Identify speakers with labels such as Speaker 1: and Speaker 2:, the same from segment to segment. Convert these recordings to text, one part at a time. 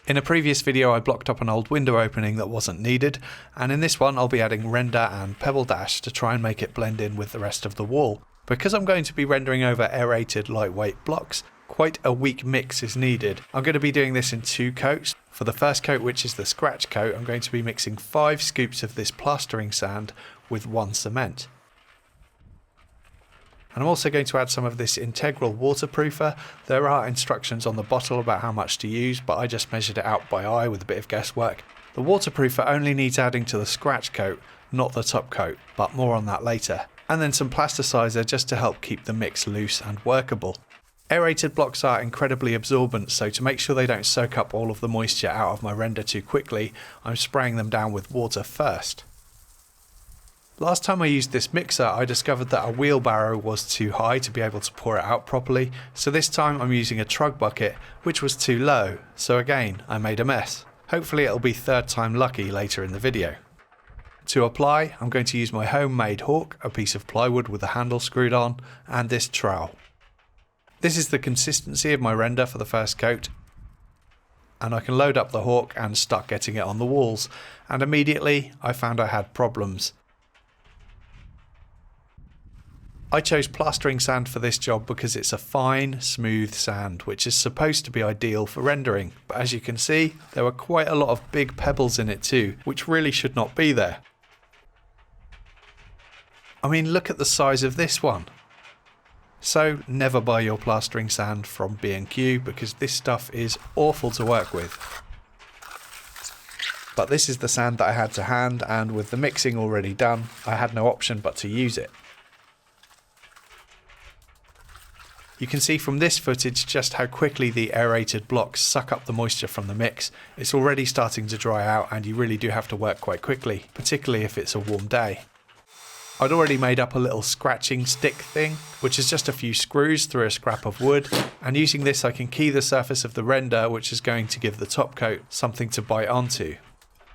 Speaker 1: In a previous video I blocked up an old window opening that wasn't needed, and in this one I'll be adding render and Pebbledash to try and make it blend in with the rest of the wall. Because I'm going to be rendering over aerated lightweight blocks, quite a weak mix is needed. I'm going to be doing this in 2 coats. For the first coat, which is the scratch coat, I'm going to be mixing 5 scoops of this plastering sand with 1 cement. And I'm also going to add some of this integral waterproofer. There are instructions on the bottle about how much to use, but I just measured it out by eye with a bit of guesswork. The waterproofer only needs adding to the scratch coat, not the top coat, but more on that later. And then some plasticizer just to help keep the mix loose and workable. Aerated blocks are incredibly absorbent, so to make sure they don't soak up all of the moisture out of my render too quickly, I'm spraying them down with water first. Last time I used this mixer, I discovered that a wheelbarrow was too high to be able to pour it out properly, so this time I'm using a trug bucket, which was too low, so again I made a mess. Hopefully it'll be 3rd time lucky later in the video. To apply, I'm going to use my homemade hawk, a piece of plywood with the handle screwed on, and this trowel. This is the consistency of my render for the first coat, and I can load up the hawk and start getting it on the walls, and immediately I found I had problems. I chose plastering sand for this job because it's a fine, smooth sand, which is supposed to be ideal for rendering, but as you can see, there were quite a lot of big pebbles in it too, which really should not be there. I mean, look at the size of this one. So never buy your plastering sand from B&Q because this stuff is awful to work with. But this is the sand that I had to hand, and with the mixing already done, I had no option but to use it. You can see from this footage just how quickly the aerated blocks suck up the moisture from the mix. It's already starting to dry out and you really do have to work quite quickly, particularly if it's a warm day. I'd already made up a little scratching stick thing, which is just a few screws through a scrap of wood, and using this I can key the surface of the render, which is going to give the top coat something to bite onto.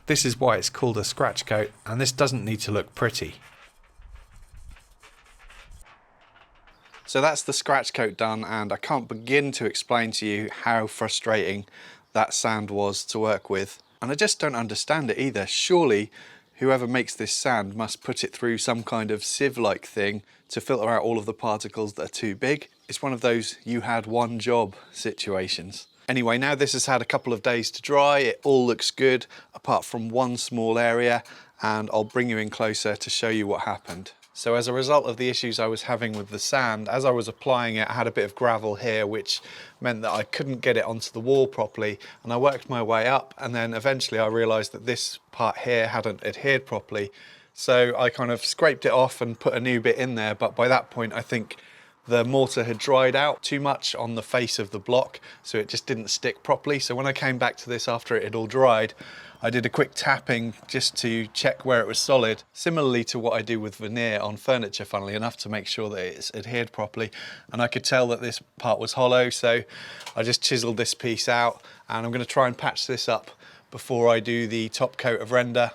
Speaker 1: This is why it's called a scratch coat, and this doesn't need to look pretty. So that's the scratch coat done, and I can't begin to explain to you how frustrating that sand was to work with. And I just don't understand it either. Surely whoever makes this sand must put it through some kind of sieve-like thing to filter out all of the particles that are too big. It's one of those you had one job situations. Anyway, now this has had a couple of days to dry, it all looks good apart from one small area, and I'll bring you in closer to show you what happened. So as a result of the issues I was having with the sand, as I was applying it, I had a bit of gravel here, which meant that I couldn't get it onto the wall properly, and I worked my way up, and then eventually I realised that this part here hadn't adhered properly. So I kind of scraped it off and put a new bit in there, but by that point I think the mortar had dried out too much on the face of the block, so it just didn't stick properly. So when I came back to this after it had all dried, I did a quick tapping just to check where it was solid, similarly to what I do with veneer on furniture, funnily enough, to make sure that it's adhered properly. And I could tell that this part was hollow, so I just chiseled this piece out, and I'm going to try and patch this up before I do the top coat of render.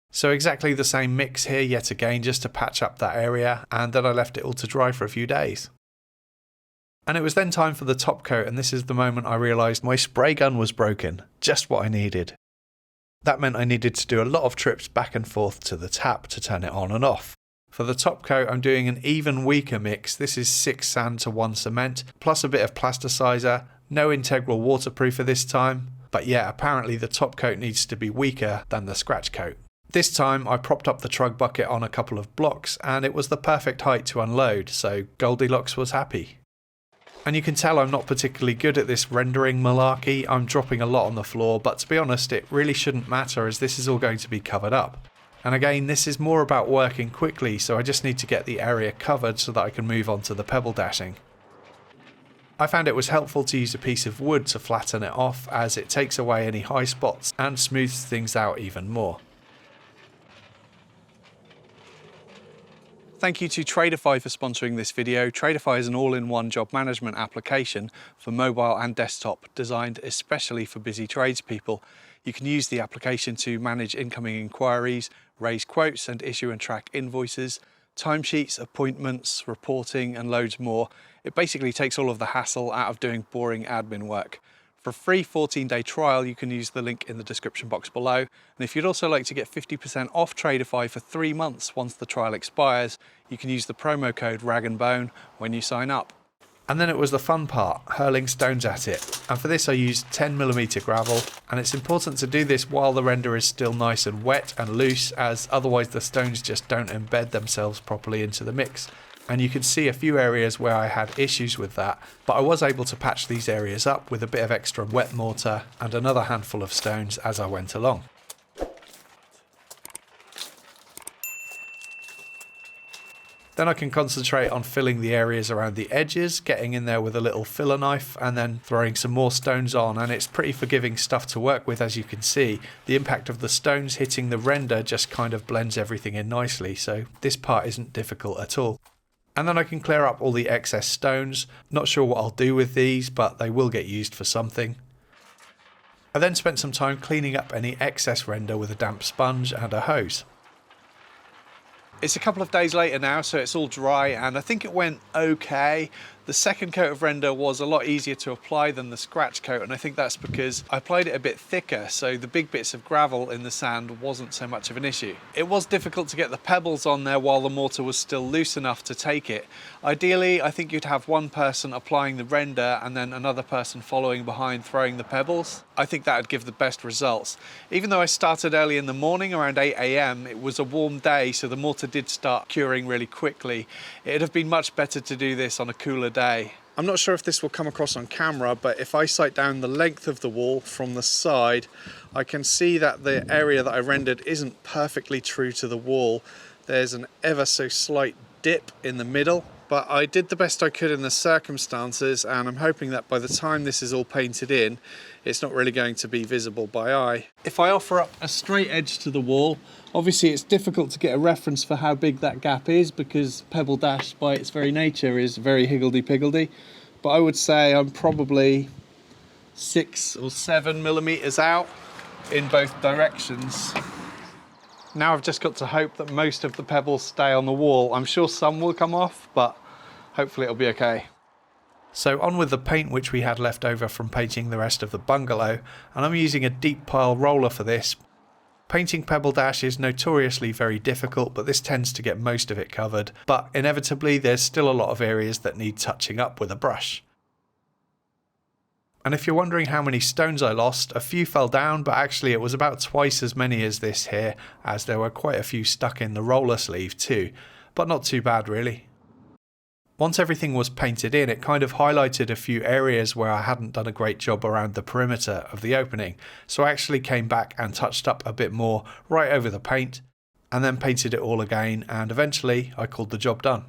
Speaker 1: So exactly the same mix here yet again, just to patch up that area, and then I left it all to dry for a few days. And it was then time for the top coat, and this is the moment I realised my spray gun was broken, just what I needed. That meant I needed to do a lot of trips back and forth to the tap to turn it on and off. For the top coat I'm doing an even weaker mix. This is 6 sand to 1 cement, plus a bit of plasticizer, no integral waterproofer this time, but yeah, apparently the top coat needs to be weaker than the scratch coat. This time I propped up the trug bucket on a couple of blocks and it was the perfect height to unload, so Goldilocks was happy. And you can tell I'm not particularly good at this rendering malarkey. I'm dropping a lot on the floor, but to be honest it really shouldn't matter as this is all going to be covered up. And again, this is more about working quickly, so I just need to get the area covered so that I can move on to the pebble dashing. I found it was helpful to use a piece of wood to flatten it off as it takes away any high spots and smooths things out even more. Thank you to Traderify for sponsoring this video. Traderify is an all-in-one job management application for mobile and desktop, designed especially for busy tradespeople. You can use the application to manage incoming inquiries, raise quotes and issue and track invoices, timesheets, appointments, reporting and loads more. It basically takes all of the hassle out of doing boring admin work. For a free 14-day trial, you can use the link in the description box below. And if you'd also like to get 50% off Tradeify for 3 months once the trial expires, you can use the promo code RAGandBone when you sign up. And then it was the fun part, hurling stones at it. And for this I used 10mm gravel, and it's important to do this while the render is still nice and wet and loose, as otherwise the stones just don't embed themselves properly into the mix. And you can see a few areas where I had issues with that, but I was able to patch these areas up with a bit of extra wet mortar and another handful of stones as I went along. Then I can concentrate on filling the areas around the edges, getting in there with a little filler knife and then throwing some more stones on, and it's pretty forgiving stuff to work with. As you can see, the impact of the stones hitting the render just kind of blends everything in nicely, so this part isn't difficult at all. And then I can clear up all the excess stones. Not sure what I'll do with these, but they will get used for something. I then spent some time cleaning up any excess render with a damp sponge and a hose. It's a couple of days later now, so it's all dry, and I think it went okay. The second coat of render was a lot easier to apply than the scratch coat, and I think that's because I applied it a bit thicker, so the big bits of gravel in the sand wasn't so much of an issue. It was difficult to get the pebbles on there while the mortar was still loose enough to take it. Ideally, I think you'd have one person applying the render and then another person following behind throwing the pebbles. I think that would give the best results. Even though I started early in the morning, around 8 AM, it was a warm day, so the mortar did start curing really quickly. It'd have been much better to do this on a cooler day. I'm not sure if this will come across on camera, but if I sight down the length of the wall from the side, I can see that the area that I rendered isn't perfectly true to the wall. There's an ever so slight dip in the middle, but I did the best I could in the circumstances, and I'm hoping that by the time this is all painted in, it's not really going to be visible by eye. If I offer up a straight edge to the wall, obviously it's difficult to get a reference for how big that gap is because Pebbledash by its very nature is very higgledy-piggledy, but I would say I'm probably 6 or 7 millimeters out in both directions. Now I've just got to hope that most of the pebbles stay on the wall. I'm sure some will come off, but hopefully it'll be okay. So on with the paint which we had left over from painting the rest of the bungalow, and I'm using a deep pile roller for this. Painting Pebbledash is notoriously very difficult, but this tends to get most of it covered, but inevitably there's still a lot of areas that need touching up with a brush. And if you're wondering how many stones I lost, a few fell down, but actually it was about twice as many as this here, as there were quite a few stuck in the roller sleeve too, but not too bad really. Once everything was painted in, it kind of highlighted a few areas where I hadn't done a great job around the perimeter of the opening, so I actually came back and touched up a bit more right over the paint, and then painted it all again, and eventually I called the job done.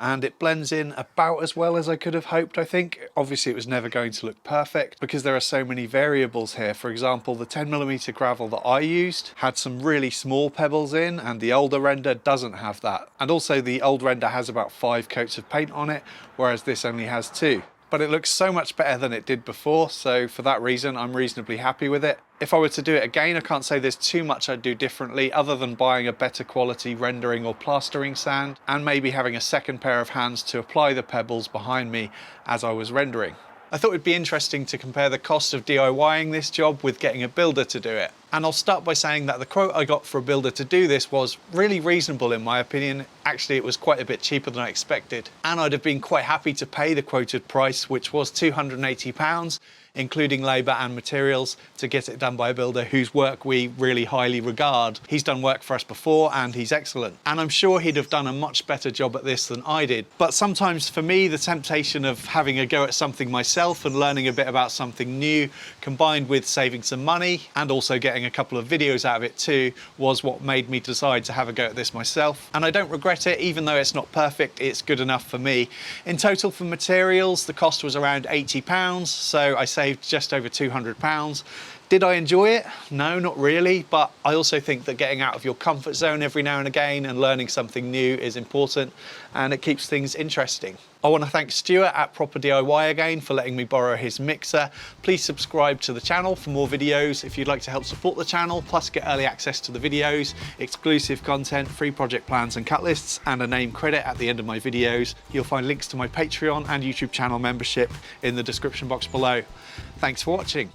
Speaker 1: And it blends in about as well as I could have hoped, I think. Obviously it was never going to look perfect because there are so many variables here. For example, the 10mm gravel that I used had some really small pebbles in, and the older render doesn't have that. And also the old render has about 5 coats of paint on it, whereas this only has 2. But it looks so much better than it did before, so for that reason I'm reasonably happy with it. If I were to do it again, I can't say there's too much I'd do differently other than buying a better quality rendering or plastering sand and maybe having a second pair of hands to apply the pebbles behind me as I was rendering. I thought it'd be interesting to compare the cost of DIYing this job with getting a builder to do it. And I'll start by saying that the quote I got for a builder to do this was really reasonable in my opinion. Actually, it was quite a bit cheaper than I expected. And I'd have been quite happy to pay the quoted price, which was £280, including labour and materials, to get it done by a builder whose work we really highly regard. He's done work for us before and he's excellent. And I'm sure he'd have done a much better job at this than I did. But sometimes for me, the temptation of having a go at something myself and learning a bit about something new, combined with saving some money and also getting a couple of videos out of it too, was what made me decide to have a go at this myself. And I don't regret it, even though it's not perfect, it's good enough for me. In total for materials, the cost was around £80, so I saved just over £200. Did I enjoy it? No, not really, but I also think that getting out of your comfort zone every now and again and learning something new is important, and it keeps things interesting. I want to thank Stuart at Proper DIY again for letting me borrow his mixer. Please subscribe to the channel for more videos if you'd like to help support the channel, plus get early access to the videos, exclusive content, free project plans and cut lists, and a name credit at the end of my videos. You'll find links to my Patreon and YouTube channel membership in the description box below. Thanks for watching.